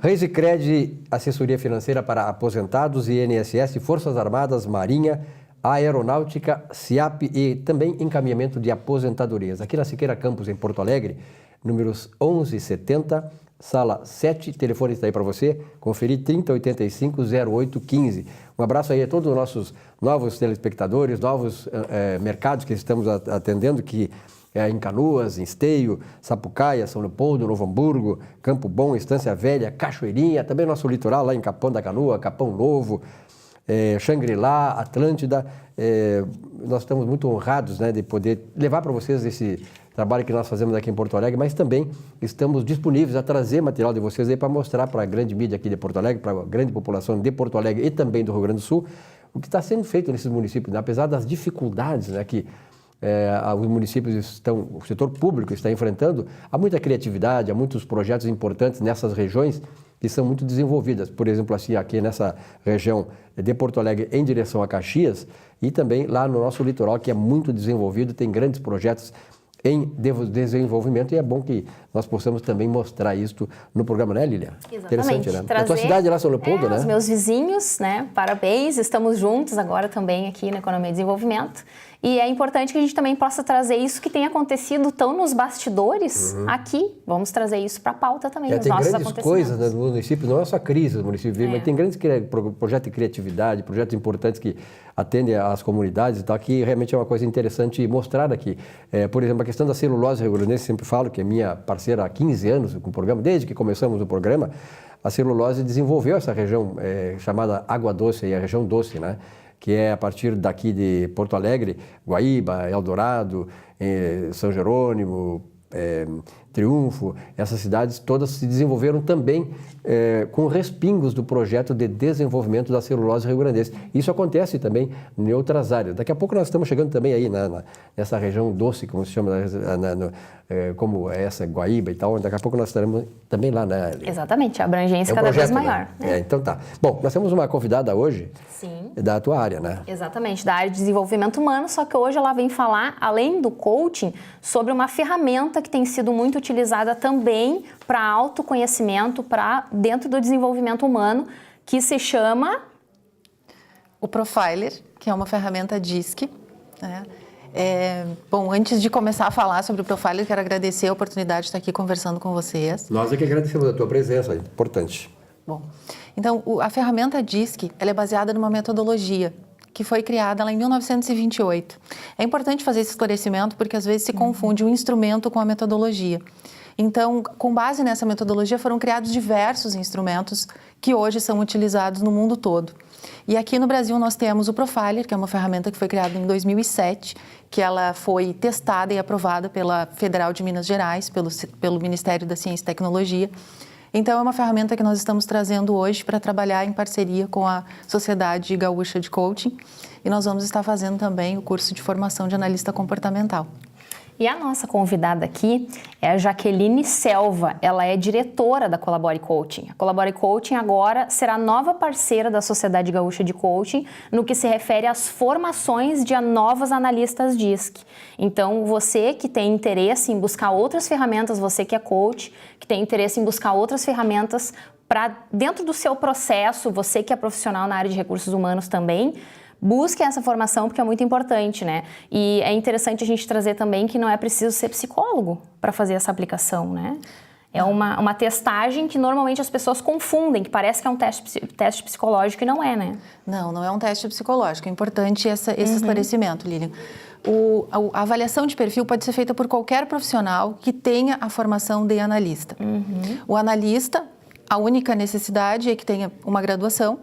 Reisicred, assessoria financeira para aposentados e INSS, Forças Armadas, Marinha, Aeronáutica, SIAP e também encaminhamento de aposentadorias. Aqui na Siqueira Campus, em Porto Alegre, números 1170, sala 7, telefone está aí para você, conferir 3085-0815. Um abraço aí a todos os nossos novos telespectadores, novos mercados que estamos atendendo, que em Canoas, em Esteio, Sapucaia, São Leopoldo, Novo Hamburgo, Campo Bom, Estância Velha, Cachoeirinha, também nosso litoral lá em Capão da Canoa, Capão Novo, Xangri-Lá, Atlântida. Nós estamos muito honrados, né, de poder levar para vocês esse trabalho que nós fazemos aqui em Porto Alegre, mas também estamos disponíveis a trazer material de vocês aí para mostrar para a grande mídia aqui de Porto Alegre, para a grande população de Porto Alegre e também do Rio Grande do Sul, o que está sendo feito nesses municípios, né? Apesar das dificuldades, né, que os municípios o setor público está enfrentando, há muita criatividade, há muitos projetos importantes nessas regiões que são muito desenvolvidas. Por exemplo, assim, aqui nessa região de Porto Alegre em direção a Caxias e também lá no nosso litoral, que é muito desenvolvido, tem grandes projetos em desenvolvimento e é bom que nós possamos também mostrar isso no programa, né, Lilian? Exatamente. Interessante, né? Na tua cidade lá, São Leopoldo, né? Os meus vizinhos, né? Parabéns, estamos juntos agora também aqui na Economia e Desenvolvimento. E é importante que a gente também possa trazer isso que tem acontecido tão nos bastidores aqui. Vamos trazer isso para a pauta também, nos nossos acontecimentos. Tem grandes coisas, né, no município, não é só a crise do município, mas tem grandes projetos de criatividade, projetos importantes que atendem às comunidades e tal, que realmente é uma coisa interessante mostrar aqui. Por exemplo, a questão da celulose rio-grandense, sempre falo que é minha parceira há 15 anos com o programa, desde que começamos o programa, a celulose desenvolveu essa região chamada Água Doce, a região doce, né? Que é a partir daqui de Porto Alegre, Guaíba, Eldorado, São Jerônimo, Triunfo, essas cidades todas se desenvolveram também com respingos do projeto de desenvolvimento da celulose rio-grandense. Isso acontece também em outras áreas. Daqui a pouco nós estamos chegando também aí nessa região doce, como se chama, como essa Guaíba e tal. Daqui a pouco nós estaremos também lá, né? Exatamente, a abrangência cada vez maior. Né? Então tá. Bom, nós temos uma convidada hoje. Sim. Da tua área, né? Exatamente, da área de desenvolvimento humano, só que hoje ela vem falar, além do coaching, sobre uma ferramenta que tem sido muito utilizada também para autoconhecimento, para dentro do desenvolvimento humano, que se chama o Profiler, que é uma ferramenta DISC, né? Bom, antes de começar a falar sobre o Profiler, quero agradecer a oportunidade de estar aqui conversando com vocês. Nós é que agradecemos a tua presença, é importante. Bom, então a ferramenta DISC, ela é baseada numa metodologia que foi criada lá em 1928. É importante fazer esse esclarecimento porque às vezes se confunde o instrumento com a metodologia. Então, com base nessa metodologia, foram criados diversos instrumentos que hoje são utilizados no mundo todo. E aqui no Brasil nós temos o Profiler, que é uma ferramenta que foi criada em 2007, que ela foi testada e aprovada pela Federal de Minas Gerais, pelo Ministério da Ciência e Tecnologia. Então, é uma ferramenta que nós estamos trazendo hoje para trabalhar em parceria com a Sociedade Gaúcha de Coaching. E nós vamos estar fazendo também o curso de formação de analista comportamental. E a nossa convidada aqui é a Jaqueline Selva, ela é diretora da Colabore Coaching. A Colabore Coaching agora será nova parceira da Sociedade Gaúcha de Coaching no que se refere às formações de novas analistas DISC. Então, você que tem interesse em buscar outras ferramentas, você que é coach, que tem interesse em buscar outras ferramentas para dentro do seu processo, você que é profissional na área de recursos humanos também, busque essa formação porque é muito importante, né? E é interessante a gente trazer também que não é preciso ser psicólogo para fazer essa aplicação, né? É uma testagem que normalmente as pessoas confundem, que parece que é um teste psicológico e não é, né? Não é um teste psicológico. É importante esse esclarecimento, Lilian. A avaliação de perfil pode ser feita por qualquer profissional que tenha a formação de analista. O analista, a única necessidade é que tenha uma graduação,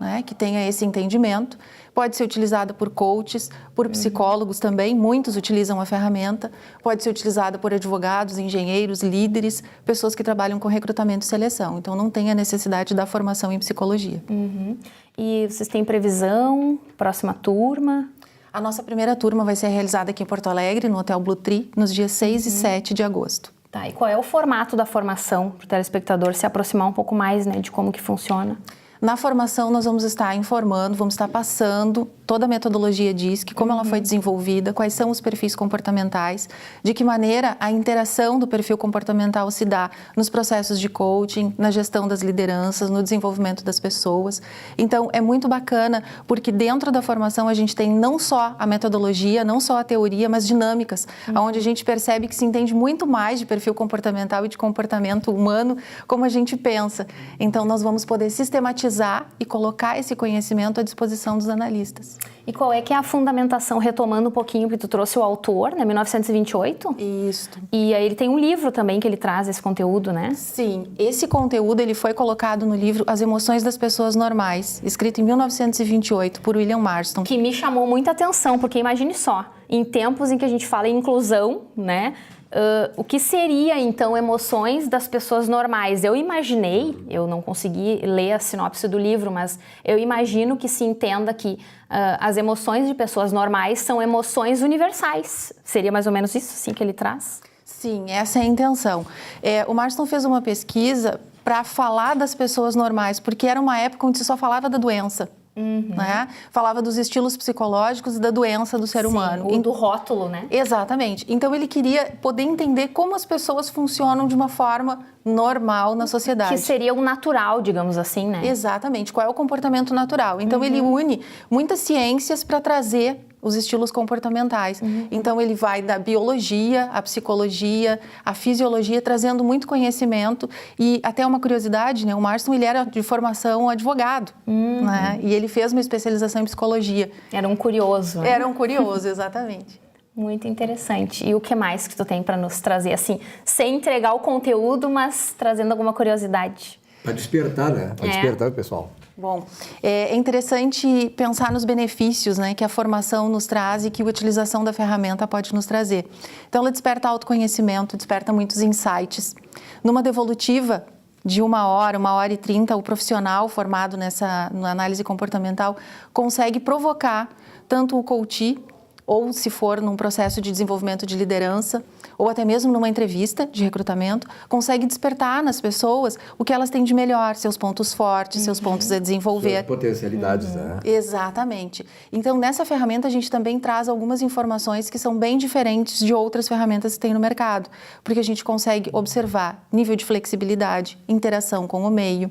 né, que tenha esse entendimento. Pode ser utilizada por coaches, por psicólogos também, muitos utilizam a ferramenta. Pode ser utilizada por advogados, engenheiros, líderes, pessoas que trabalham com recrutamento e seleção. Então, não tem a necessidade da formação em psicologia. E vocês têm previsão? Próxima turma? A nossa primeira turma vai ser realizada aqui em Porto Alegre, no Hotel Blue Tree, nos dias 6 e 7 de agosto. Tá, e qual é o formato da formação para o telespectador se aproximar um pouco mais, né, de como que funciona? Na formação, nós vamos estar informando, vamos estar passando toda a metodologia DISC, como ela foi desenvolvida, quais são os perfis comportamentais, de que maneira a interação do perfil comportamental se dá nos processos de coaching, na gestão das lideranças, no desenvolvimento das pessoas. Então, é muito bacana, porque dentro da formação a gente tem não só a metodologia, não só a teoria, mas dinâmicas, onde a gente percebe que se entende muito mais de perfil comportamental e de comportamento humano, como a gente pensa. Então, nós vamos poder sistematizar e colocar esse conhecimento à disposição dos analistas. E qual é que é a fundamentação, retomando um pouquinho, porque tu trouxe o autor, né, 1928? Isso. E aí ele tem um livro também que ele traz esse conteúdo, né? Sim, esse conteúdo ele foi colocado no livro As Emoções das Pessoas Normais, escrito em 1928 por William Marston. Que me chamou muita atenção, porque imagine só, em tempos em que a gente fala em inclusão, né? O que seria, então, emoções das pessoas normais? Eu imaginei, eu não consegui ler a sinopse do livro, mas eu imagino que se entenda que as emoções de pessoas normais são emoções universais. Seria mais ou menos isso, assim, que ele traz? Sim, essa é a intenção. O Marston fez uma pesquisa para falar das pessoas normais, porque era uma época onde se só falava da doença. Né? Falava dos estilos psicológicos e da doença do ser humano. Do rótulo, né? Exatamente. Então, ele queria poder entender como as pessoas funcionam de uma forma normal na sociedade. Que seria o natural, digamos assim, né? Exatamente. Qual é o comportamento natural? Então, ele une muitas ciências para trazer os estilos comportamentais. Então, ele vai da biologia, a psicologia, a fisiologia, trazendo muito conhecimento. E até uma curiosidade, né? O Marston, ele era de formação advogado, né? E ele fez uma especialização em psicologia. Era um curioso, né? Era um curioso, exatamente. Muito interessante. E o que mais que tu tem para nos trazer, assim, sem entregar o conteúdo, mas trazendo alguma curiosidade? Para despertar, né? Para despertar o pessoal. Bom, é interessante pensar nos benefícios, né, que a formação nos traz e que a utilização da ferramenta pode nos trazer. Então, ela desperta autoconhecimento, desperta muitos insights. Numa devolutiva de 1 hora e 30, o profissional formado na análise comportamental consegue provocar tanto o coach, ou se for num processo de desenvolvimento de liderança, ou até mesmo numa entrevista de recrutamento, consegue despertar nas pessoas o que elas têm de melhor, seus pontos fortes, seus pontos a desenvolver. Suas potencialidades, né? Exatamente. Então, nessa ferramenta, a gente também traz algumas informações que são bem diferentes de outras ferramentas que tem no mercado, porque a gente consegue observar nível de flexibilidade, interação com o meio.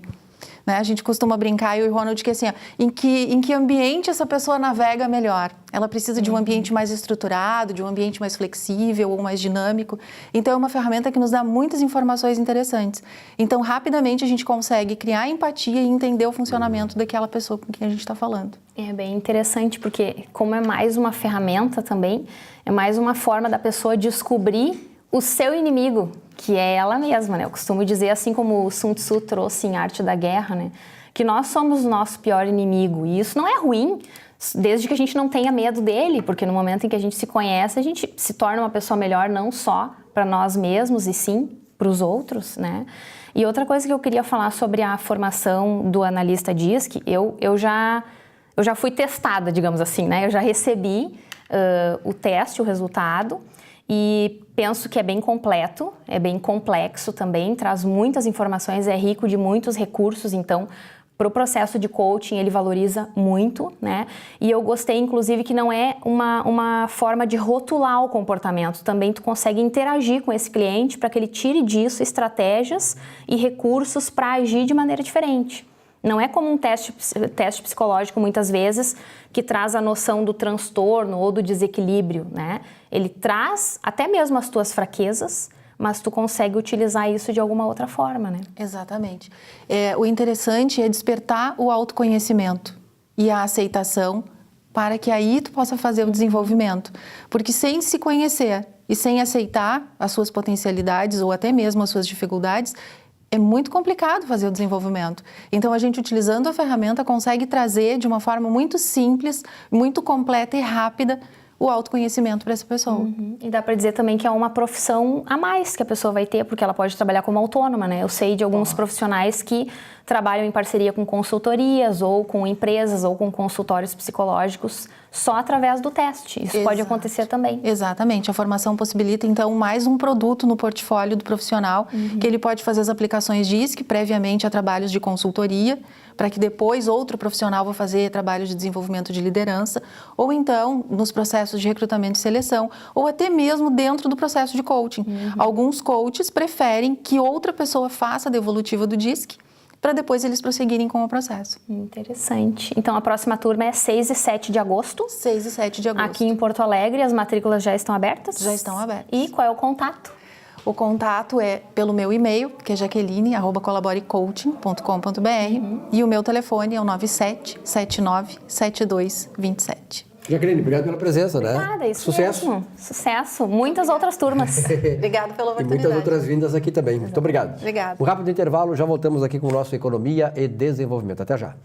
Né? A gente costuma brincar, eu e o Ronald, que assim, ó, em que ambiente essa pessoa navega melhor? Ela precisa de um ambiente mais estruturado, de um ambiente mais flexível ou mais dinâmico. Então, é uma ferramenta que nos dá muitas informações interessantes. Então, rapidamente, a gente consegue criar empatia e entender o funcionamento daquela pessoa com quem a gente está falando. É bem interessante, porque como é mais uma ferramenta também, é mais uma forma da pessoa descobrir o seu inimigo, que é ela mesma, né? Eu costumo dizer, assim como o Sun Tzu trouxe em Arte da Guerra, né? Que nós somos o nosso pior inimigo. E isso não é ruim, desde que a gente não tenha medo dele, porque no momento em que a gente se conhece, a gente se torna uma pessoa melhor não só para nós mesmos, e sim para os outros, né? E outra coisa que eu queria falar sobre a formação do analista DISC, eu já fui testada, digamos assim, né? Eu já recebi o teste, o resultado, e penso que é bem completo, é bem complexo também, traz muitas informações, é rico de muitos recursos, então, para o processo de coaching ele valoriza muito, né? E eu gostei, inclusive, que não é uma forma de rotular o comportamento, também tu consegue interagir com esse cliente para que ele tire disso estratégias e recursos para agir de maneira diferente. Não é como um teste psicológico, muitas vezes, que traz a noção do transtorno ou do desequilíbrio, né? Ele traz até mesmo as tuas fraquezas, mas tu consegue utilizar isso de alguma outra forma, né? Exatamente. O interessante é despertar o autoconhecimento e a aceitação para que aí tu possa fazer o desenvolvimento. Porque sem se conhecer e sem aceitar as suas potencialidades ou até mesmo as suas dificuldades, é muito complicado fazer o desenvolvimento. Então, a gente, utilizando a ferramenta, consegue trazer de uma forma muito simples, muito completa e rápida o autoconhecimento para essa pessoa. E dá para dizer também que é uma profissão a mais que a pessoa vai ter, porque ela pode trabalhar como autônoma, né? Eu sei de alguns profissionais que trabalham em parceria com consultorias ou com empresas ou com consultórios psicológicos só através do teste. Isso pode acontecer também. Exatamente. A formação possibilita, então, mais um produto no portfólio do profissional, que ele pode fazer as aplicações DISC previamente a trabalhos de consultoria, para que depois outro profissional vá fazer trabalhos de desenvolvimento de liderança, ou então nos processos de recrutamento e seleção, ou até mesmo dentro do processo de coaching. Alguns coaches preferem que outra pessoa faça a devolutiva do DISC, para depois eles prosseguirem com o processo. Interessante. Então, a próxima turma é 6 e 7 de agosto. 6 e 7 de agosto. Aqui em Porto Alegre, as matrículas já estão abertas? Já estão abertas. E qual é o contato? O contato é pelo meu e-mail, que é jaqueline@colaborecoaching.com.br, e o meu telefone é o 97797227. Jaqueline, obrigado pela presença, né? Nada, isso Sucesso. mesmo. Sucesso. Muitas outras turmas. Obrigada pela E oportunidade. muitas outras vindas aqui também. Muito obrigado. Obrigada. Um rápido intervalo, já voltamos aqui com o nosso Economia e Desenvolvimento. Até já.